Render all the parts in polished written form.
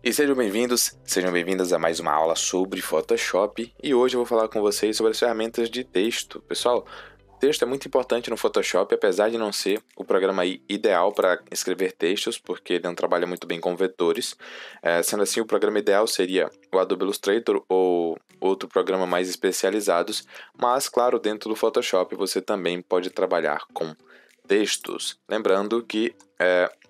E sejam bem-vindas a mais uma aula sobre Photoshop. E hoje eu vou falar com vocês sobre as ferramentas de texto. Pessoal, texto é muito importante no Photoshop, apesar de não ser o programa ideal para escrever textos, porque ele não trabalha muito bem com vetores. Sendo assim, o programa ideal seria o Adobe Illustrator ou outro programa mais especializados. Mas, claro, dentro do Photoshop você também pode trabalhar com textos. Lembrando que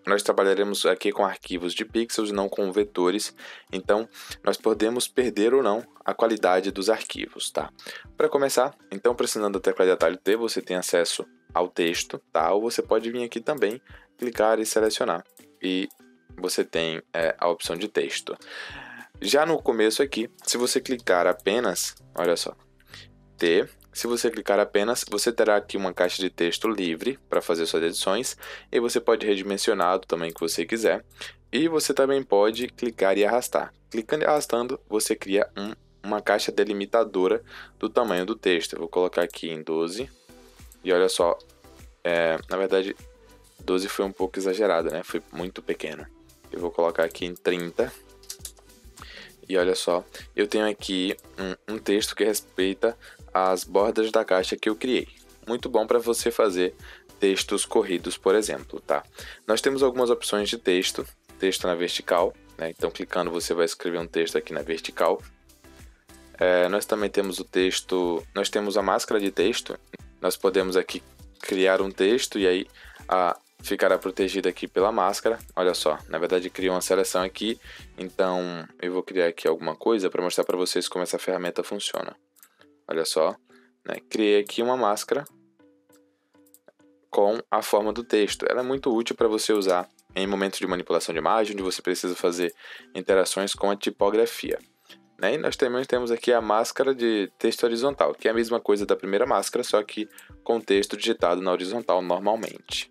nós trabalharemos aqui com arquivos de pixels e não com vetores, então nós podemos perder ou não a qualidade dos arquivos, tá? Para começar, então pressionando a tecla de atalho T, você tem acesso ao texto, tá? Ou você pode vir aqui também, clicar e selecionar, e você tem a opção de texto. Já no começo aqui, se você clicar apenas, olha só, T. Se você clicar apenas, você terá aqui uma caixa de texto livre para fazer suas edições e você pode redimensionar do tamanho que você quiser. E você também pode clicar e arrastar. Clicando e arrastando, você cria uma caixa delimitadora do tamanho do texto. Eu vou colocar aqui em 12 e olha só, na verdade 12 foi um pouco exagerado, né? Foi muito pequeno. Eu vou colocar aqui em 30 e olha só, eu tenho aqui um texto que respeita as bordas da caixa que eu criei. Muito bom para você fazer textos corridos, por exemplo, tá? Nós temos algumas opções de texto na vertical, né? Então clicando você vai escrever um texto aqui na vertical. Nós também temos o texto, nós temos a máscara de texto. Nós podemos aqui criar um texto e aí ficará protegido aqui pela máscara. Olha só, na verdade criou uma seleção aqui, então eu vou criar aqui alguma coisa para mostrar para vocês como essa ferramenta funciona. Olha só, né? Criei aqui uma máscara com a forma do texto. Ela é muito útil para você usar em momentos de manipulação de imagem, onde você precisa fazer interações com a tipografia. Né? E nós também temos aqui a máscara de texto horizontal, que é a mesma coisa da primeira máscara, só que com texto digitado na horizontal normalmente.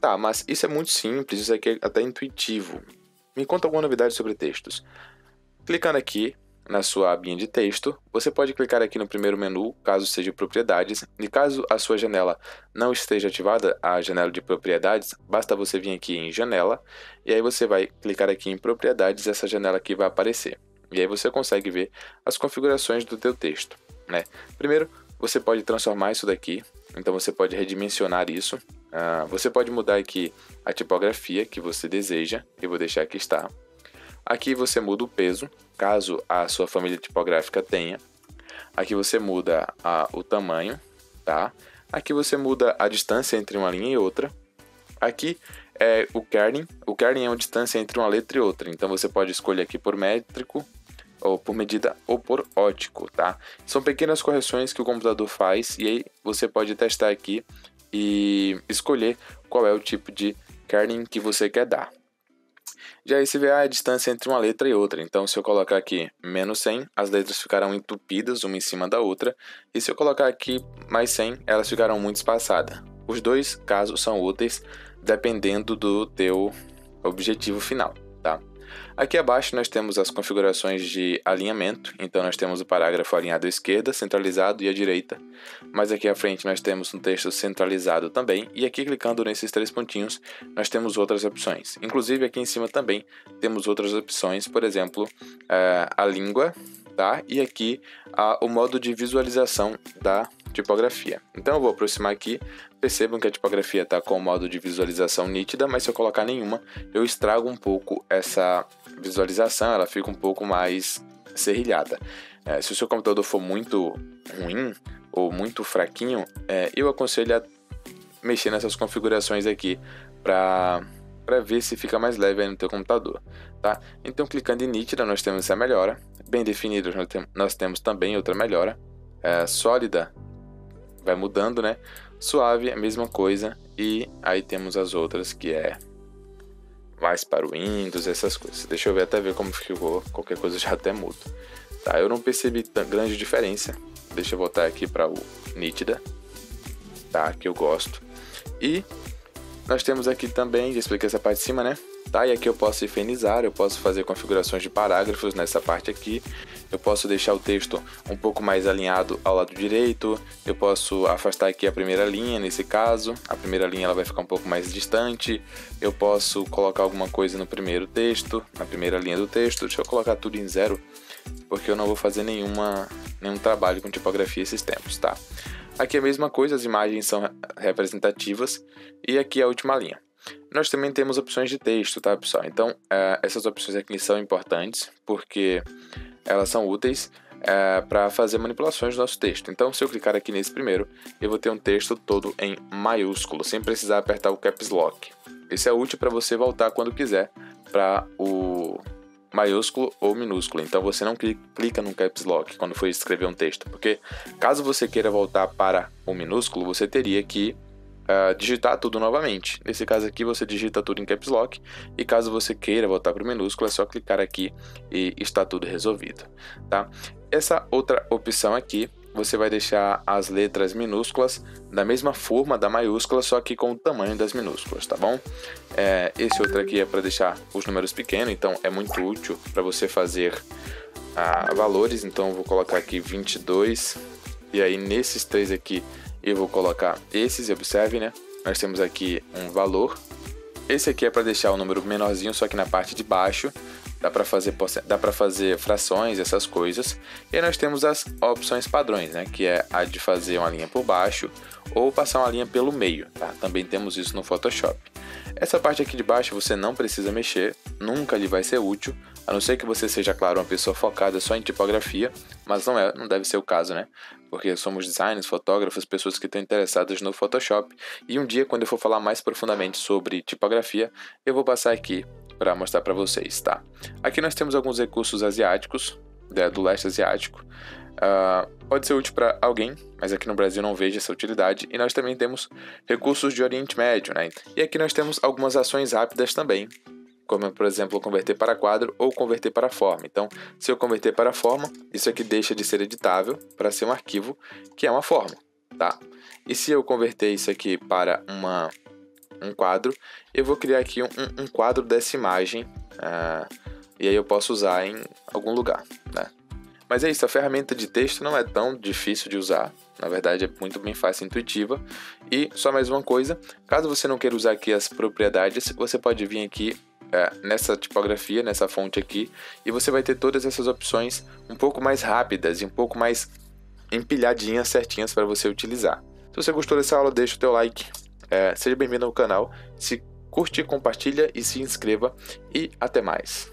Tá, mas isso é muito simples, isso aqui é até intuitivo. Me conta alguma novidade sobre textos. Clicando aqui na sua abinha de texto, você pode clicar aqui no primeiro menu, caso seja propriedades, e caso a sua janela não esteja ativada, a janela de propriedades, basta você vir aqui em janela, e aí você vai clicar aqui em propriedades, essa janela aqui vai aparecer. E aí você consegue ver as configurações do teu texto, né? Primeiro, você pode transformar isso daqui, então você pode redimensionar isso, você pode mudar aqui a tipografia que você deseja, eu vou deixar que está. Aqui você muda o peso, caso a sua família tipográfica tenha. Aqui você muda o tamanho, tá? Aqui você muda a distância entre uma linha e outra. Aqui é o kerning. O kerning é a distância entre uma letra e outra. Então você pode escolher aqui por métrico, ou por medida, ou por ótico, tá? São pequenas correções que o computador faz e aí você pode testar aqui e escolher qual é o tipo de kerning que você quer dar. Já esse VA é a distância entre uma letra e outra, então se eu colocar aqui menos 100, as letras ficarão entupidas uma em cima da outra, e se eu colocar aqui mais 100, elas ficarão muito espaçadas. Os dois casos são úteis, dependendo do teu objetivo final, tá? Aqui abaixo nós temos as configurações de alinhamento, então nós temos o parágrafo alinhado à esquerda, centralizado e à direita, mas aqui à frente nós temos um texto centralizado também, e aqui clicando nesses três pontinhos nós temos outras opções, inclusive aqui em cima também temos outras opções, por exemplo, a língua, tá? E aqui o modo de visualização da tipografia. Então eu vou aproximar aqui, percebam que a tipografia está com o modo de visualização nítida, mas se eu colocar nenhuma, eu estrago um pouco essa visualização, ela fica um pouco mais serrilhada. Se o seu computador for muito ruim ou muito fraquinho, eu aconselho a mexer nessas configurações aqui para ver se fica mais leve aí no teu computador, tá? Então clicando em nítida nós temos essa melhora, bem definida nós temos também outra melhora, sólida vai mudando, né? Suave é a mesma coisa, e aí temos as outras que é mais para o Windows, essas coisas. Deixa eu ver até ver como ficou, qualquer coisa eu já até mudo. Tá, eu não percebi grande diferença. Deixa eu voltar aqui para o nítida, tá? Que eu gosto. E nós temos aqui também, já expliquei essa parte de cima, né? tá? E aqui eu posso infernizar, eu posso fazer configurações de parágrafos nessa parte aqui, eu posso deixar o texto um pouco mais alinhado ao lado direito, eu posso afastar aqui a primeira linha, nesse caso, a primeira linha ela vai ficar um pouco mais distante, eu posso colocar alguma coisa no primeiro texto, na primeira linha do texto, deixa eu colocar tudo em 0, porque eu não vou fazer nenhum trabalho com tipografia esses tempos, tá? Aqui é a mesma coisa, as imagens são representativas, e aqui é a última linha. Nós também temos opções de texto, tá, pessoal? Então, essas opções aqui são importantes, porque elas são úteis para fazer manipulações do nosso texto. Então, se eu clicar aqui nesse primeiro, eu vou ter um texto todo em maiúsculo, sem precisar apertar o Caps Lock. Isso é útil para você voltar quando quiser para o maiúsculo ou minúsculo. Então, você não clica no Caps Lock quando for escrever um texto, porque caso você queira voltar para o minúsculo, você teria que digitar tudo novamente. Nesse caso aqui você digita tudo em Caps Lock, e caso você queira voltar para o minúsculo é só clicar aqui e está tudo resolvido, tá? Essa outra opção aqui, você vai deixar as letras minúsculas da mesma forma da maiúscula, só que com o tamanho das minúsculas, tá bom? Esse outro aqui é para deixar os números pequenos, então é muito útil para você fazer valores. Então eu vou colocar aqui 22, e aí nesses três aqui eu vou colocar esses, e observe, né? Nós temos aqui um valor. Esse aqui é para deixar o número menorzinho, só que na parte de baixo dá para fazer frações, essas coisas. E aí nós temos as opções padrões, né? Que é a de fazer uma linha por baixo ou passar uma linha pelo meio, tá? Também temos isso no Photoshop. Essa parte aqui de baixo você não precisa mexer, nunca lhe vai ser útil, a não ser que você seja, claro, uma pessoa focada só em tipografia, mas não deve ser o caso, né? Porque somos designers, fotógrafos, pessoas que estão interessadas no Photoshop, e um dia, quando eu for falar mais profundamente sobre tipografia, eu vou passar aqui para mostrar para vocês, tá? Aqui nós temos alguns recursos asiáticos, do leste asiático. Pode ser útil para alguém, mas aqui no Brasil não vejo essa utilidade. E nós também temos recursos de Oriente Médio, né? E aqui nós temos algumas ações rápidas também, como por exemplo converter para quadro ou converter para forma. Então, se eu converter para forma, isso aqui deixa de ser editável para ser um arquivo que é uma forma, tá? E se eu converter isso aqui para um quadro, eu vou criar aqui um quadro dessa imagem, e aí eu posso usar em algum lugar, né? Mas é isso, a ferramenta de texto não é tão difícil de usar, na verdade é muito bem fácil e intuitiva. E só mais uma coisa, caso você não queira usar aqui as propriedades, você pode vir aqui nessa tipografia, nessa fonte aqui, e você vai ter todas essas opções um pouco mais rápidas e um pouco mais empilhadinhas, certinhas para você utilizar. Se você gostou dessa aula, deixa o teu like, seja bem-vindo ao canal, se curte, compartilha e se inscreva, e até mais.